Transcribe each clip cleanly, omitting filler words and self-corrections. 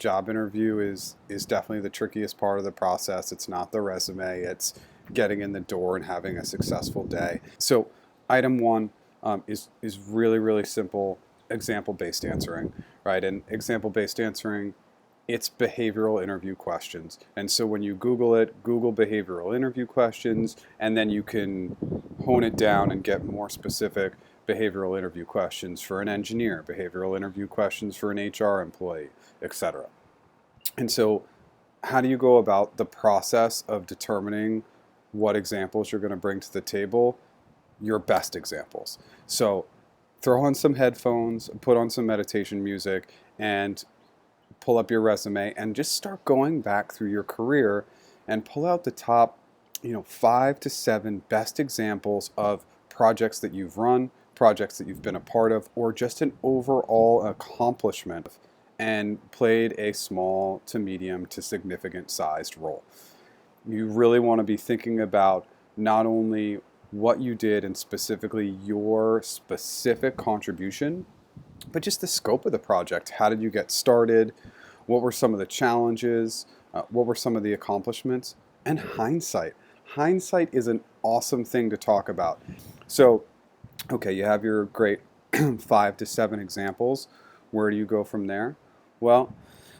job interview is definitely the trickiest part of the process. It's not the resume, it's getting in the door and having a successful day. So item one is really, really simple example-based answering, right? And example-based answering, it's behavioral interview questions. And so when you Google it, Google behavioral interview questions, and then you can hone it down and get more specific behavioral interview questions for an engineer, behavioral interview questions for an HR employee, etc. And so how do you go about the process of determining what examples you're going to bring to the table? Your best examples. So throw on some headphones, put on some meditation music, and pull up your resume and just start going back through your career and pull out the top, 5 to 7 best examples of projects that you've run, projects that you've been a part of, or just an overall accomplishment and played a small to medium to significant sized role. You really want to be thinking about not only what you did and specifically your specific contribution, but just the scope of the project. How did you get started? What were some of the challenges? What were some of the accomplishments? And hindsight. Hindsight is an awesome thing to talk about. So, okay, you have your great 5 to 7 examples. Where do you go from there? Well,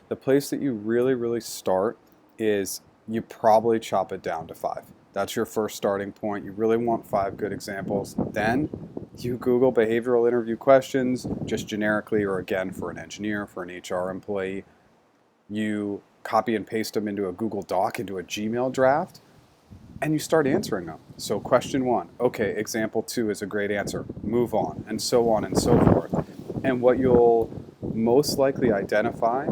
the place that you really, really start is you probably chop it down to 5. That's your first starting point. You really want 5 good examples. Then you Google behavioral interview questions, just generically, or again for an engineer, for an HR employee. You copy and paste them into a Google Doc, into a Gmail draft, and you start answering them. So question 1, okay, example 2 is a great answer. Move on, and so forth. And what you'll most likely identify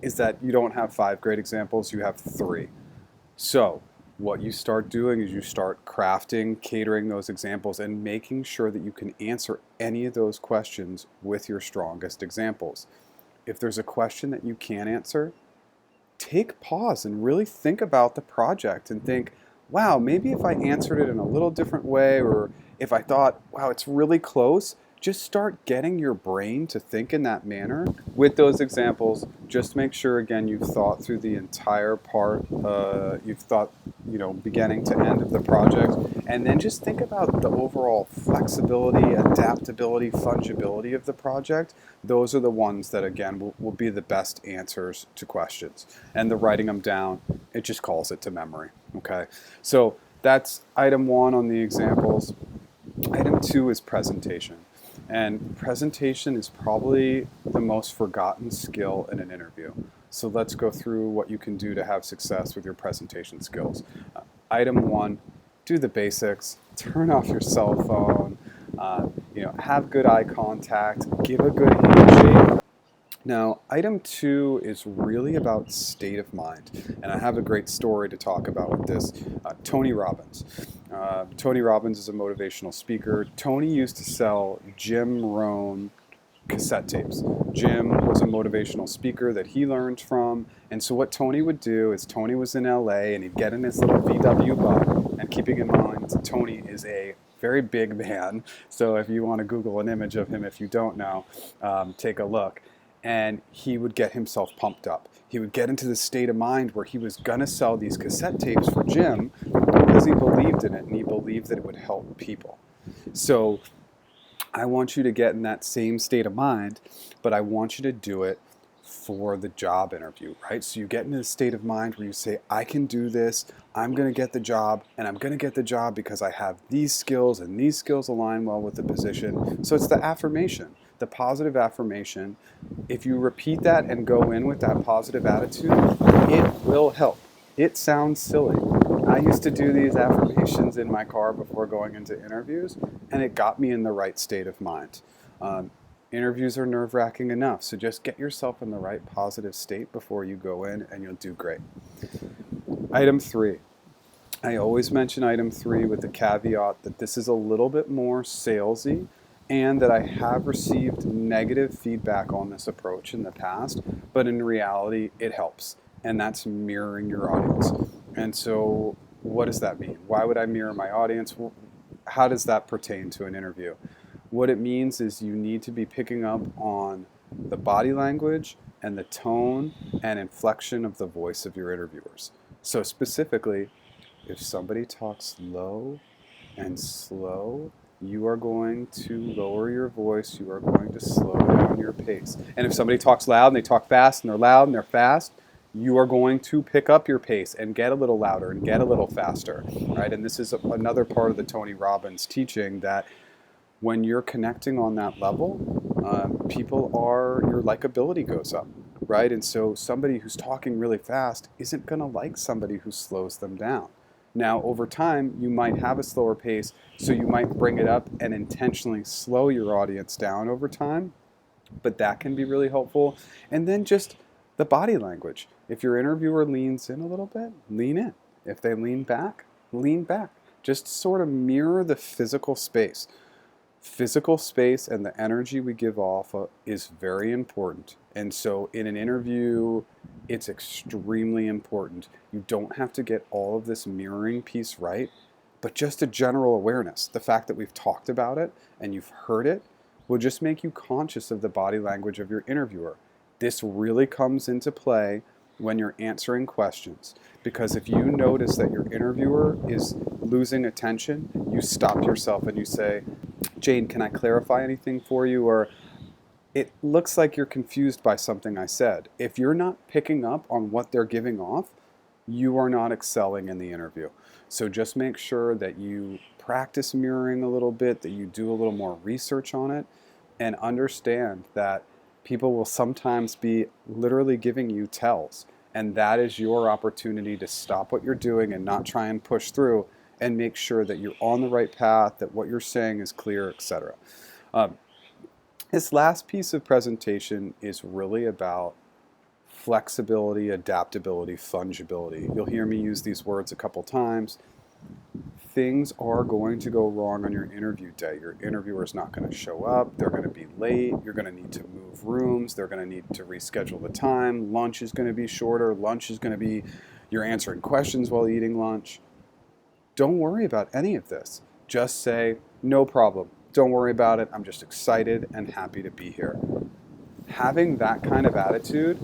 is that you don't have 5 great examples, you have 3. So what you start doing is you start crafting, catering those examples, and making sure that you can answer any of those questions with your strongest examples. If there's a question that you can't answer, take pause and really think about the project and think, wow, maybe if I answered it in a little different way, or if I thought, wow, it's really close, just start getting your brain to think in that manner with those examples. Just make sure, again, you've thought through the entire part, you've thought, beginning to end of the project, and then just think about the overall flexibility, adaptability, fungibility of the project. Those are the ones that, again, will be the best answers to questions. And the writing them down, it just calls it to memory, okay? So that's item 1 on the examples. Item 2 is presentation. And presentation is probably the most forgotten skill in an interview. So let's go through what you can do to have success with your presentation skills. Item 1, do the basics. Turn off your cell phone. Have good eye contact. Give a good handshake. Now, item 2 is really about state of mind, and I have a great story to talk about with this. Tony Robbins. Tony Robbins is a motivational speaker. Tony used to sell Jim Rohn cassette tapes. Jim was a motivational speaker that he learned from, and so what Tony would do is Tony was in LA and he'd get in his little VW bug, and keeping in mind Tony is a very big man, so if you want to Google an image of him if you don't know, take a look. And he would get himself pumped up. He would get into the state of mind where he was going to sell these cassette tapes for Jim because he believed in it and he believed that it would help people. So I want you to get in that same state of mind, but I want you to do it for the job interview, right? So you get into the state of mind where you say, I can do this, I'm going to get the job, and I'm going to get the job because I have these skills and these skills align well with the position. So it's the affirmation, the positive affirmation. If you repeat that and go in with that positive attitude, it will help. It sounds silly. I used to do these affirmations in my car before going into interviews, and it got me in the right state of mind. Interviews are nerve-wracking enough, so just get yourself in the right positive state before you go in, and you'll do great. Item 3. I always mention item 3 with the caveat that this is a little bit more salesy, and that I have received negative feedback on this approach in the past, but in reality, it helps, and that's mirroring your audience. And so what does that mean? Why would I mirror my audience? How does that pertain to an interview? What it means is you need to be picking up on the body language and the tone and inflection of the voice of your interviewers. So specifically, if somebody talks low and slow, you are going to lower your voice. You are going to slow down your pace. And if somebody talks loud and they talk fast and they're loud and they're fast, you are going to pick up your pace and get a little louder and get a little faster, right? And this is another part of the Tony Robbins teaching, that when you're connecting on that level, your likability goes up, right? And so somebody who's talking really fast isn't going to like somebody who slows them down. Now, over time, you might have a slower pace, so you might bring it up and intentionally slow your audience down over time, but that can be really helpful. And then just the body language. If your interviewer leans in a little bit, lean in. If they lean back, lean back. Just sort of mirror the physical space. Physical space and the energy we give off is very important. And so in an interview, it's extremely important. You don't have to get all of this mirroring piece right, but just a general awareness. The fact that we've talked about it and you've heard it will just make you conscious of the body language of your interviewer. This really comes into play when you're answering questions, because if you notice that your interviewer is losing attention, you stop yourself and you say, Jane, can I clarify anything for you? Or it looks like you're confused by something I said. If you're not picking up on what they're giving off, you are not excelling in the interview. So just make sure that you practice mirroring a little bit, that you do a little more research on it, and understand that people will sometimes be literally giving you tells. And that is your opportunity to stop what you're doing and not try and push through, and make sure that you're on the right path, that what you're saying is clear, etc. This last piece of presentation is really about flexibility, adaptability, fungibility. You'll hear me use these words a couple times. Things are going to go wrong on your interview day. Your interviewer is not going to show up. They're going to be late. You're going to need to move rooms. They're going to need to reschedule the time. Lunch is going to be shorter. Lunch is going to be, you're answering questions while eating lunch. Don't worry about any of this. Just say, no problem. Don't worry about it. I'm just excited and happy to be here. Having that kind of attitude,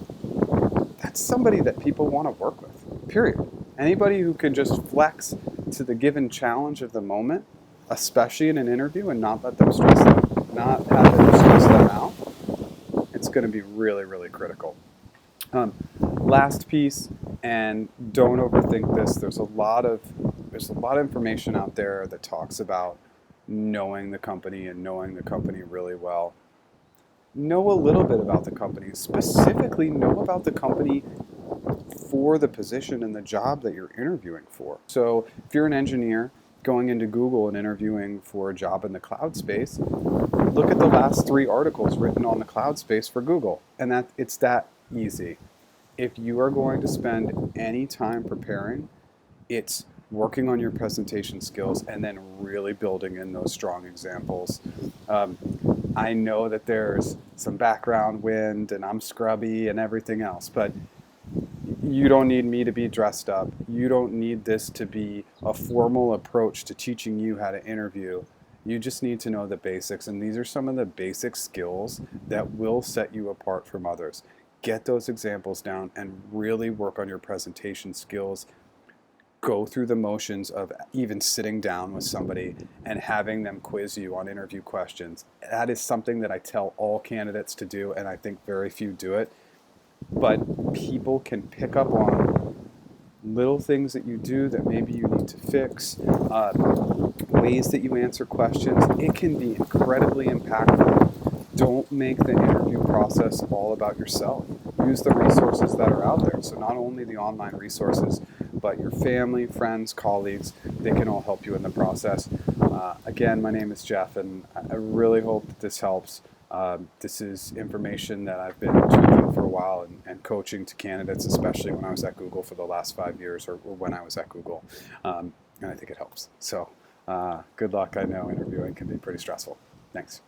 that's somebody that people want to work with, period. Anybody who can just flex to the given challenge of the moment, especially in an interview, and not let them stress them, not have it stress them out, it's going to be really, really critical. Last piece, and don't overthink this. There's a lot of information out there that talks about knowing the company and knowing the company really well. Know a little bit about the company. Specifically, know about the company for the position and the job that you're interviewing for. So if you're an engineer going into Google and interviewing for a job in the cloud space, look at the last 3 articles written on the cloud space for Google, and it's that easy. If you are going to spend any time preparing, it's working on your presentation skills and then really building in those strong examples. I know that there's some background wind and I'm scrubby and everything else, but you don't need me to be dressed up. You don't need this to be a formal approach to teaching you how to interview. You just need to know the basics, and these are some of the basic skills that will set you apart from others. Get those examples down and really work on your presentation skills. Go through the motions of even sitting down with somebody and having them quiz you on interview questions. That is something that I tell all candidates to do, and I think very few do it. But people can pick up on little things that you do that maybe you need to fix, ways that you answer questions. It can be incredibly impactful. Don't make the interview process all about yourself. Use the resources that are out there. So not only the online resources, but your family, friends, colleagues, they can all help you in the process. Again, my name is Jeff, and I really hope that this helps. This is information that I've been tweaking for a while and coaching to candidates, especially when I was at Google for the last 5 years, or when I was at Google. And I think it helps. So good luck. I know interviewing can be pretty stressful. Thanks.